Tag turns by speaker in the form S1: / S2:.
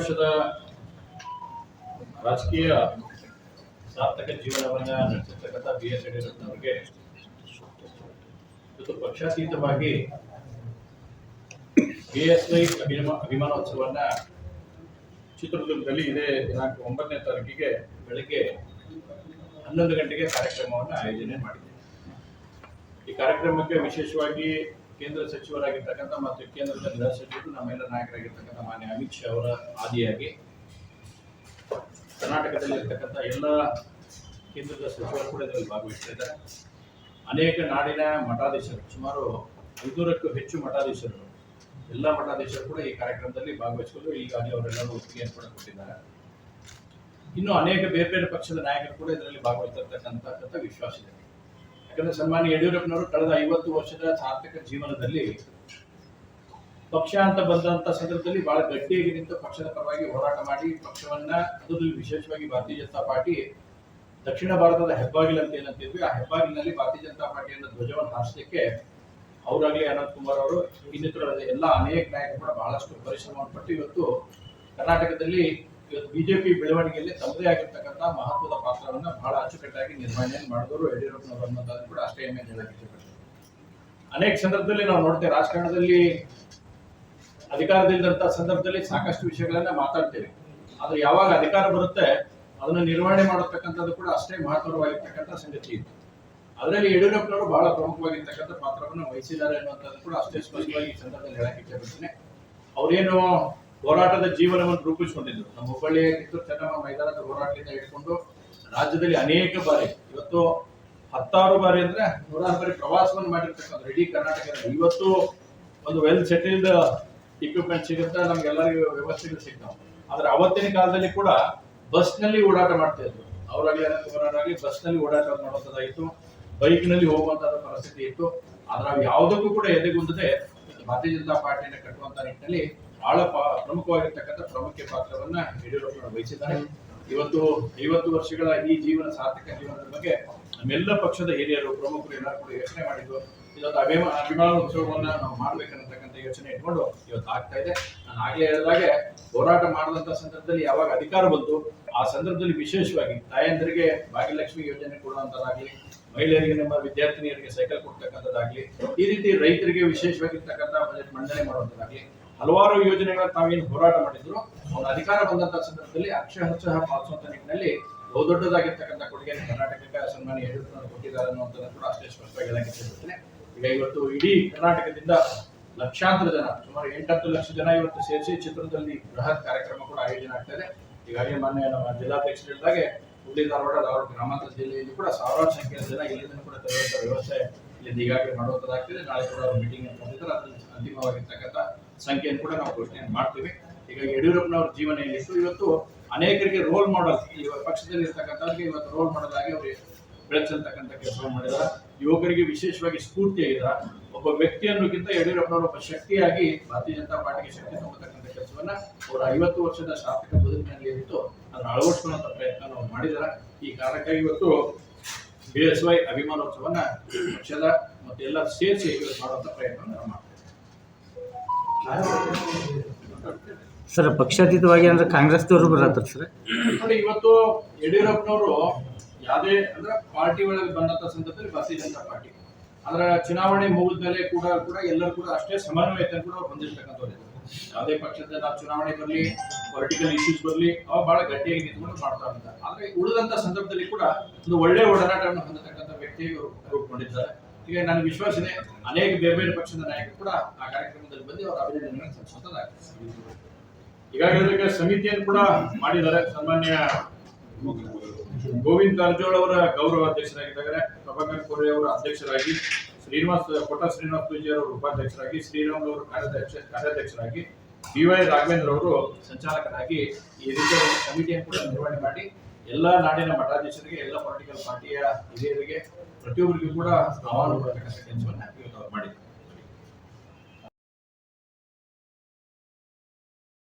S1: ವರ್ಷದ ರಾಜಕೀಯ ಸಾರ್ಥಕ ಜೀವನವನ್ನ ನಡೆಸಿರ್ತಕ್ಕಂಥ BS ಯಡಿಯೂರಪ್ಪನವರಿಗೆ ಇವತ್ತು ಪಕ್ಷಾತೀತವಾಗಿ BSY ಅಭಿಮಾನೋತ್ಸವನ್ನ ಚಿತ್ರದುರ್ಗದಲ್ಲಿ ಇದೇ ದಿನಾಂಕ 9ನೇ ತಾರೀಕಿಗೆ ಬೆಳಗ್ಗೆ 11 ಗಂಟೆಗೆ ಕಾರ್ಯಕ್ರಮವನ್ನು ಆಯೋಜನೆ ಮಾಡಿದೆ. ಈ ಕಾರ್ಯಕ್ರಮಕ್ಕೆ ವಿಶೇಷವಾಗಿ ಕೇಂದ್ರ ಸಚಿವರಾಗಿರ್ತಕ್ಕಂಥ ಮತ್ತು ಕೇಂದ್ರದ ಗೃಹ ಸಚಿವರು ನಮ್ಮೆಲ್ಲ ನಾಯಕರಾಗಿರ್ತಕ್ಕಂಥ ಮಾನ್ಯ ಅಮಿತ್ ಶಾ ಅವರ ಆದಿಯಾಗಿ ಕರ್ನಾಟಕದಲ್ಲಿರ್ತಕ್ಕಂಥ ಎಲ್ಲ ಕೇಂದ್ರದ ಸಚಿವರು ಕೂಡ ಇದರಲ್ಲಿ ಭಾಗವಹಿಸ್ತಾ ಅನೇಕ ನಾಡಿನ ಮಠಾಧೀಶರು, ಸುಮಾರು 500ಕ್ಕೂ ಹೆಚ್ಚು ಮಠಾಧೀಶರು, ಎಲ್ಲ ಮಠಾಧೀಶರು ಕೂಡ ಈ ಕಾರ್ಯಕ್ರಮದಲ್ಲಿ ಭಾಗವಹಿಸಿಕೊಂಡು ಈಗಾಗಲೇ ಅವರೆಲ್ಲರೂ ಒಪ್ಪಿಗೆಯನ್ನು ಕೂಡ ಕೊಟ್ಟಿದ್ದಾರೆ. ಇನ್ನು ಅನೇಕ ಬೇರೆ ಬೇರೆ ಪಕ್ಷದ ನಾಯಕರು ಕೂಡ ಇದರಲ್ಲಿ ಭಾಗವಹಿಸಿರ್ತಕ್ಕಂಥ ವಿಶ್ವಾಸ ಇದೆ. ಯಾಕಂದ್ರೆ ಸನ್ಮಾನ್ಯ ಯಡಿಯೂರಪ್ಪನವರು ಕಳೆದ 50 ವರ್ಷದ ಸಾರ್ಥಕ ಜೀವನದಲ್ಲಿ ಪಕ್ಷ ಅಂತ ಬಂದಂತ ಸಂದರ್ಭದಲ್ಲಿ ಬಹಳ ಗಟ್ಟಿಯಾಗಿ ನಿಂತು ಪಕ್ಷದ ಪರವಾಗಿ ಹೋರಾಟ ಮಾಡಿ ಪಕ್ಷವನ್ನ, ಅದರಲ್ಲಿ ವಿಶೇಷವಾಗಿ ಭಾರತೀಯ ಜನತಾ ಪಾರ್ಟಿ ದಕ್ಷಿಣ ಭಾರತದ ಹೆಬ್ಬಾಗಿಲು ಅಂತ ಏನಂತಿದ್ವಿ, ಆ ಹೆಬ್ಬಾಗಿಲಿನಲ್ಲಿ ಭಾರತೀಯ ಜನತಾ ಪಾರ್ಟಿಯನ್ನು ಧ್ವಜವನ್ನು ಹಾರಿಸಲಿಕ್ಕೆ ಅವರಾಗಲಿ ಅನಂತ್ ಕುಮಾರ್ ಅವರು ಇನ್ನಿತರ ಎಲ್ಲ ಅನೇಕ ನಾಯಕರು ಕೂಡ ಬಹಳಷ್ಟು ಪರಿಶ್ರಮವನ್ನು ಪಟ್ಟು ಇವತ್ತು ಕರ್ನಾಟಕದಲ್ಲಿ ಇವತ್ತು ಬಿಜೆಪಿ ಬೆಳವಣಿಗೆಯಲ್ಲಿ ತಮ್ಮದೇ ಆಗಿರ್ತಕ್ಕಂಥ ಮಹತ್ವದ ಪಾತ್ರವನ್ನು ಬಹಳ ಅಚ್ಚುಕಟ್ಟಾಗಿ ನಿರ್ವಹಣೆಯನ್ನು ಮಾಡಿದವರು ಯಡಿಯೂರಪ್ಪನವರು ಅನ್ನೋದಾದ್ರೂ ಕೂಡ ಅಷ್ಟೇ ಹೆಮ್ಮೆ ಹೇಳಕ್ಕೆ. ಅನೇಕ ಸಂದರ್ಭದಲ್ಲಿ ನಾವು ನೋಡ್ತೇವೆ, ರಾಜಕಾರಣದಲ್ಲಿ ಅಧಿಕಾರದಿಲ್ಲದಂತ ಸಂದರ್ಭದಲ್ಲಿ ಸಾಕಷ್ಟು ವಿಷಯಗಳನ್ನ ಮಾತಾಡ್ತೇವೆ. ಆದ್ರೆ ಯಾವಾಗ ಅಧಿಕಾರ ಬರುತ್ತೆ ಅದನ್ನು ನಿರ್ವಹಣೆ ಮಾಡತಕ್ಕಂಥದ್ದು ಕೂಡ ಅಷ್ಟೇ ಮಹತ್ವವಾಗಿರ್ತಕ್ಕಂಥ ಸಂಗತಿ ಇತ್ತು. ಅದರಲ್ಲಿ ಯಡಿಯೂರಪ್ಪನವರು ಬಹಳ ಪ್ರಮುಖವಾಗಿರ್ತಕ್ಕಂಥ ಪಾತ್ರವನ್ನು ವಹಿಸಿದ್ದಾರೆ ಅನ್ನುವಂಥದ್ದು ಕೂಡ ಅಷ್ಟೇ ಸ್ಪಷ್ಟವಾಗಿ ಈ ಸಂದರ್ಭದಲ್ಲಿ ಹೇಳಕ್ಕೆ ಇಷ್ಟಪಡ್ತೀನಿ. ಅವರೇನು ಹೋರಾಟದ ಜೀವನವನ್ನು ರೂಪಿಸಿಕೊಂಡಿದ್ರು, ನಮ್ಮ ಹುಬ್ಬಳ್ಳಿಯ ಕಿತ್ತೂರು ಚೆನ್ನಮ್ಮ ಮೈದಾನದ ಹೋರಾಟದಿಂದ ಹಿಡ್ಕೊಂಡು ರಾಜ್ಯದಲ್ಲಿ ಅನೇಕ ಬಾರಿ, ಇವತ್ತು 10 ಬಾರಿ ಅಂದ್ರೆ 100 ಬಾರಿ ಪ್ರವಾಸವನ್ನು ಮಾಡಿರ್ತಕ್ಕಂಥ ಇಡೀ ಕರ್ನಾಟಕದಲ್ಲಿ. ಇವತ್ತು ಒಂದು ವೆಲ್ ಸೆಟಲ್ಡ್ ಇಕ್ವಿಪ್ಮೆಂಟ್ ಸಿಗುತ್ತೆ, ನಮ್ಗೆಲ್ಲರಿಗೂ ವ್ಯವಸ್ಥೆಗಳು ಸಿಗ್ತಾವೆ. ಆದ್ರೆ ಅವತ್ತಿನ ಕಾಲದಲ್ಲಿ ಕೂಡ ಬಸ್ ನಲ್ಲಿ ಓಡಾಟ ಮಾಡ್ತಾ ಇದ್ರು. ಅವರಾಗಲಿ ಬಸ್ ನಲ್ಲಿ ಓಡಾಟ ಮಾಡುವಂತದ್ದಾಗಿತ್ತು, ಬೈಕ್ ನಲ್ಲಿ ಹೋಗುವಂತಹ ಪರಿಸ್ಥಿತಿ ಇತ್ತು. ಆದ್ರೆ ಅವು ಯಾವುದಕ್ಕೂ ಕೂಡ ಎದೆಗುಂದದೆ ಭಾರತೀಯ ಜನತಾ ಪಾರ್ಟಿಯನ್ನು ಕಟ್ಟುವಂತ ನಿಟ್ಟಿನಲ್ಲಿ ಬಹಳ ಪ್ರಮುಖವಾಗಿರ್ತಕ್ಕಂಥ ಪ್ರಮುಖ ಪಾತ್ರವನ್ನ ಯಡಿಯೂರಪ್ಪನವರು ವಹಿಸಿದ್ದಾರೆ. ಇವತ್ತು 50 ವರ್ಷಗಳ ಈ ಜೀವನ, ಸಾರ್ಥಕ ಜೀವನದ ಬಗ್ಗೆ ನಮ್ಮೆಲ್ಲ ಪಕ್ಷದ ಹಿರಿಯರು, ಪ್ರಮುಖರು ಎಲ್ಲರೂ ಕೂಡ ಯೋಚನೆ ಮಾಡಿದ್ದು ಇದೊಂದು ಅಭಿಮಾನೋತ್ಸವವನ್ನ ನಾವು ಮಾಡ್ಬೇಕನ್ನತಕ್ಕಂಥ ಯೋಚನೆ ಇಟ್ಕೊಂಡು ಇವತ್ತು ಆಗ್ತಾ ಇದೆ. ನಾನು ಆಗ್ಲೇ ಹೇಳಿದಾಗೆ ಹೋರಾಟ ಮಾಡಿದಂತ ಸಂದರ್ಭದಲ್ಲಿ ಯಾವಾಗ ಅಧಿಕಾರ ಬಂತು ಆ ಸಂದರ್ಭದಲ್ಲಿ ವಿಶೇಷವಾಗಿ ತಾಯಂದರಿಗೆ ಭಾಗ್ಯಲಕ್ಷ್ಮಿ ಯೋಜನೆ ಕೊಡುವಂತದ್ದಾಗ್ಲಿ, ಮಹಿಳೆಯರಿಗೆ, ನಮ್ಮ ವಿದ್ಯಾರ್ಥಿನಿಯರಿಗೆ ಸೈಕಲ್ ಕೊಡ್ತಕ್ಕಂಥದ್ದಾಗ್ಲಿ, ಈ ರೀತಿ ರೈತರಿಗೆ ವಿಶೇಷವಾಗಿರ್ತಕ್ಕಂಥ ಬಜೆಟ್ ಮಂಡನೆ ಮಾಡುವಂತದ್ದಾಗ್ಲಿ, ಹಲವಾರು ಯೋಜನೆಗಳ ತಾವೇನು ಹೋರಾಟ ಮಾಡಿದ್ರು ಅವರ ಅಧಿಕಾರ ಬಂದಂತ ಸಂದರ್ಭದಲ್ಲಿ ಅಕ್ಷರಶಃ ಪಾಲಿಸುವಂತ ನಿಟ್ಟಿನಲ್ಲಿ ಬಹುದೊಡ್ಡದಾಗಿರ್ತಕ್ಕಂಥ ಕೊಡುಗೆಯನ್ನು ಕರ್ನಾಟಕಕ್ಕೆ ಸನ್ಮಾನ್ಯ ಯಡಿಯೂರಪ್ಪನವರು ಕೊಟ್ಟಿದ್ದಾರೆ ಅನ್ನುವಂಥದ್ದು ಕೂಡ ಅಷ್ಟೇ ಸ್ಪಷ್ಟವಾಗಿ ಹೇಳಕ್ಕೆ ಇಷ್ಟಪಡ್ತೇನೆ. ಈಗ ಇವತ್ತು ಇಡೀ ಕರ್ನಾಟಕದಿಂದ ಲಕ್ಷಾಂತರ ಜನ, ಸುಮಾರು 8-10 ಲಕ್ಷ ಜನ ಇವತ್ತು ಸೇರಿಸಿ ಚಿತ್ರದಲ್ಲಿ ಬೃಹತ್ ಕಾರ್ಯಕ್ರಮ ಕೂಡ ಆಯೋಜನೆ ಆಗ್ತಾ ಇದೆ. ಈಗಾಗಲೇ ಮಾನ್ಯ ನಮ್ಮ ಜಿಲ್ಲಾಧ್ಯಕ್ಷರು ಹೇಳಿದಾಗೆ ಹುಬ್ಬಳ್ಳಿ ಧಾರವಾಡ ಗ್ರಾಮಾಂತರ ಜಿಲ್ಲೆಯಲ್ಲಿ ಕೂಡ ಸಾವಿರಾರು ಸಂಖ್ಯೆಯ ಜನ ಇಲ್ಲಿಂದ ಕೂಡ ತರುವಂತ ವ್ಯವಸ್ಥೆ ಇಲ್ಲಿಂದ ಈಗಾಗಲೇ ಮಾಡುವಂತದ್ದಾಗ್ತಿದೆ. ನಾಳೆ ಕೂಡ ಅವರು ಮೀಟಿಂಗ್ ಕರೆದಿದ್ದಾರೆ, ಅದ್ರಲ್ಲಿ ಅಂತಿಮವಾಗಿರ್ತಕ್ಕಂಥ ಸಂಖ್ಯೆಯನ್ನು ಕೂಡ ನಾವು ಘೋಷಣೆ ಮಾಡ್ತೀವಿ. ಹೀಗಾಗಿ ಯಡಿಯೂರಪ್ಪನವ್ರ ಜೀವನ ಏನಿತ್ತು ಇವತ್ತು ಅನೇಕರಿಗೆ ರೋಲ್ ಮಾಡಲ್, ಈ ಪಕ್ಷದಲ್ಲಿ ಇರ್ತಕ್ಕಂಥವ್ರಿಗೆ ಇವತ್ತು ರೋಲ್ ಮಾಡಲ್ ಆಗಿ ಅವರು ಬೆಳೆಸಲ್ತಕ್ಕಂಥ ಕೆಲಸವನ್ನು ಮಾಡಿದ್ದಾರೆ. ಯುವಕರಿಗೆ ವಿಶೇಷವಾಗಿ ಸ್ಫೂರ್ತಿಯಾಗಿದ್ದಾರೆ. ಒಬ್ಬ ವ್ಯಕ್ತಿ ಅನ್ನೋಕ್ಕಿಂತ ಯಡಿಯೂರಪ್ಪನವರು ಒಬ್ಬ ಶಕ್ತಿಯಾಗಿ ಭಾರತೀಯ ಜನತಾ ಪಾರ್ಟಿಗೆ ಶಕ್ತಿ ತುಂಬತಕ್ಕಂಥ ಕೆಲಸವನ್ನ ಅವರ 50 ವರ್ಷದ ಸಾರ್ಥಕ ಬದುಕಿನಲ್ಲಿ ಇತ್ತು ಅದನ್ನು ಅಳವಡಿಸಿಕೊಳ್ಳುವಂತ ಪ್ರಯತ್ನ ನಾವು ಮಾಡಿದ್ದಾರೆ. ಈ ಕಾರಣಕ್ಕಾಗಿ ಇವತ್ತು BSY ಅಭಿಮಾನೋತ್ಸವನ್ನ ಪಕ್ಷದ ಮತ್ತೆ ಎಲ್ಲ ಸೇರಿಸಿ ಮಾಡುವಂತ ಪ್ರಯತ್ನ ನಾವು ಮಾಡ್ತೇವೆ.
S2: ಸರ್, ಪಕ್ಷಾತೀತವಾಗಿ ಅಂದ್ರೆ ಕಾಂಗ್ರೆಸ್ದವರು ಬರತ್ತಾರೆ ಸರ್.
S1: ನೋಡಿ, ಇವತ್ತು ಯಡಿಯೂರಪ್ಪನವರು ಯಾವುದೇ ಅಂದ್ರೆ ಪಾರ್ಟಿ ಒಳಗೆ ಬಂದಂತ ಸಂದರ್ಭದಲ್ಲಿ ಭಾರತೀಯ ಜನತಾ ಪಾರ್ಟಿ, ಅದರ ಚುನಾವಣೆ ಮುಗಿದ ಮೇಲೆ ಕೂಡ ಎಲ್ಲರೂ ಕೂಡ ಅಷ್ಟೇ ಸಮನ್ವಯತೆ ಕೂಡ ಹೊಂದಿರ್ತಕ್ಕಂಥವ್ರು. ಯಾವುದೇ ಪಕ್ಷದ ನಾವು ಚುನಾವಣೆ ಬರಲಿ, ಪೊಲಿಟಿಕಲ್ ಇಶ್ಯೂಸ್ ಬರಲಿ, ಅವು ಬಹಳ ಗಟ್ಟಿಯಾಗಿ ನಿಂತ್ಕೊಂಡು ಮಾಡ್ತಾ ಇರ್ತಾರೆ. ಆದ್ರೆ ಉಳಿದಂತ ಸಂದರ್ಭದಲ್ಲಿ ಕೂಡ ಒಂದು ಒಳ್ಳೆ ಒಡನಾಟವನ್ನು ಹೊಂದತಕ್ಕಂಥ ವ್ಯಕ್ತಿಗೆ ರೂಪುಗೊಂಡಿದ್ದಾರೆ. ಈಗ ನನಗೆ ವಿಶ್ವಾಸ ಇದೆ, ಅನೇಕ ಬೇರೆ ಬೇರೆ ಪಕ್ಷದ ನಾಯಕರು ಕೂಡ ಆ ಕಾರ್ಯಕ್ರಮದಲ್ಲಿ ಬಂದು ಅವರ ಅಭಿನಂದನೆಗಳನ್ನು ಸಲ್ಲಿಸುವಂತದ್ದಾಗ್ತದೆ. ಈಗಾಗಲೇ ಸಮಿತಿಯನ್ನು ಕೂಡ ಮಾಡಿದ್ದಾರೆ. ಸನ್ಮಾನ್ಯ ಗೋವಿಂದ ಕಾರಜೋಳ ಅವರ ಗೌರವ ಅಧ್ಯಕ್ಷರಾಗಿದ್ದಾರೆ, ಪ್ರಭಾಕರ್ ಕೋರೆ ಅವರ ಅಧ್ಯಕ್ಷರಾಗಿ, ಕೋಟ ಶ್ರೀನಿವಾಸ ಪೂಜಾರಿ ಅವರು ಉಪಾಧ್ಯಕ್ಷರಾಗಿ, ಶ್ರೀರಾಮ್ ಅವರು ಕಾರ್ಯಾಧ್ಯಕ್ಷರಾಗಿ, BY ರಾಘವೇಂದ್ರ ಅವರು ಸಂಚಾಲಕರಾಗಿ ಈ ರೀತಿಯ ಸಮಿತಿಯನ್ನು ಕೂಡ ನಿರ್ವಹಣೆ ಮಾಡಿ ಎಲ್ಲ ನಾಡಿನ ಮಠಾಧೀಶರಿಗೆ, ಎಲ್ಲ ಪೊಲಿಟಿಕಲ್ ಪಾರ್ಟಿಯ ಹಿರಿಯರಿಗೆ, ಪ್ರತಿಯೊಬ್ಬರಿಗೂ ಕೂಡ ಆಹ್ವಾನ ಕೊಡತಕ್ಕಂಥ ಕೆಲಸವನ್ನು ಇವತ್ತು ಮಾಡಿದ್ದಾರೆ.